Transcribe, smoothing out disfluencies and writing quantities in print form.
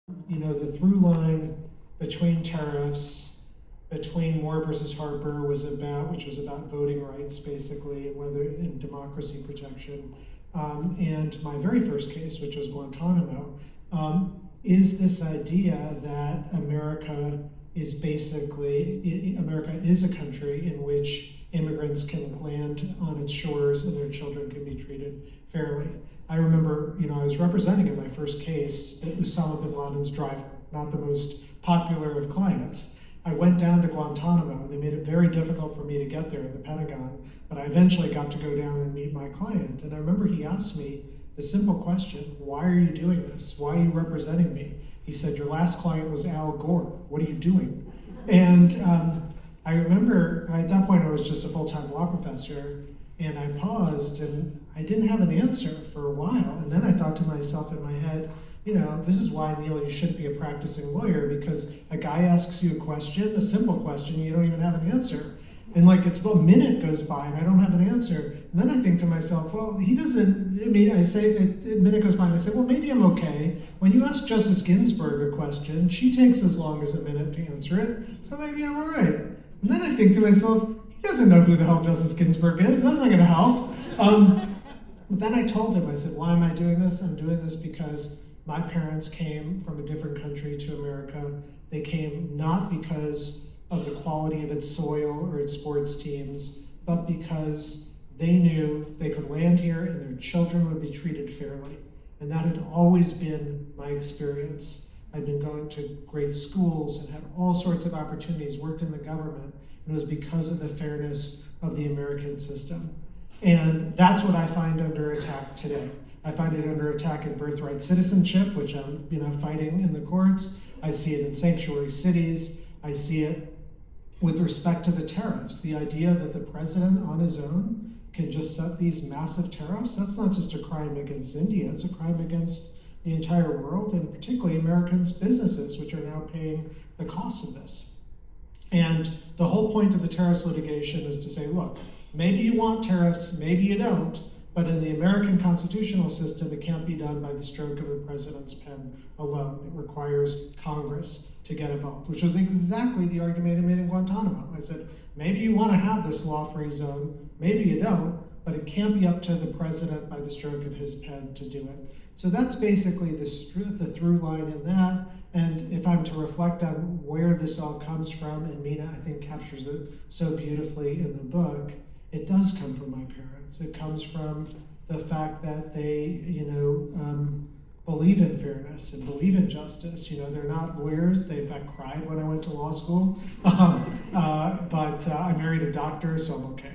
The through line between tariffs, between Moore versus Harper which was about voting rights basically, and whether in democracy protection, and my very first case, which was Guantanamo, is this idea that America is a country in which immigrants can land on its shores and their children can be treated fairly. I remember, I was representing in my first case Osama bin Laden's driver, not the most popular of clients. I went down to Guantanamo. They made it very difficult for me to get there in the Pentagon, but I eventually got to go down and meet my client. And I remember he asked me the simple question, why are you doing this? Why are you representing me? He said, your last client was Al Gore. What are you doing? And I remember at that point I was just a full-time law professor, and I paused and I didn't have an answer for a while. And then I thought to myself in my head, this is why, Neal, you shouldn't be a practicing lawyer, because a guy asks you a question, a simple question, you don't even have an answer. And it's a minute goes by and I don't have an answer. And then I think to myself, well, he doesn't, a minute goes by and I say, well, maybe I'm okay. When you ask Justice Ginsburg a question, she takes as long as a minute to answer it, so maybe I'm all right. And then I think to myself, he doesn't know who the hell Justice Ginsburg is, that's not gonna help. But then I told him, I said, why am I doing this? I'm doing this because my parents came from a different country to America. They came not because of the quality of its soil or its sports teams, but because they knew they could land here and their children would be treated fairly. And that had always been my experience. I'd been going to great schools and had all sorts of opportunities, worked in the government, and it was because of the fairness of the American system. And that's what I find under attack today. I find it under attack in birthright citizenship, which I'm fighting in the courts. I see it in sanctuary cities. I see it with respect to the tariffs. The idea that the president on his own can just set these massive tariffs, that's not just a crime against India, it's a crime against the entire world, and particularly Americans' businesses, which are now paying the cost of this. And the whole point of the tariffs litigation is to say, look, maybe you want tariffs, maybe you don't, but in the American constitutional system, it can't be done by the stroke of the president's pen alone. It requires Congress to get involved, which was exactly the argument I made in Guantanamo. I said, maybe you want to have this law-free zone, maybe you don't, but it can't be up to the president by the stroke of his pen to do it. So that's basically the through line in that. And if I'm to reflect on where this all comes from, and Mina, I think, captures it so beautifully in the book, it does come from my parents. It comes from the fact that they, believe in fairness and believe in justice. They're not lawyers. They, in fact, cried when I went to law school. But I married a doctor, so I'm okay.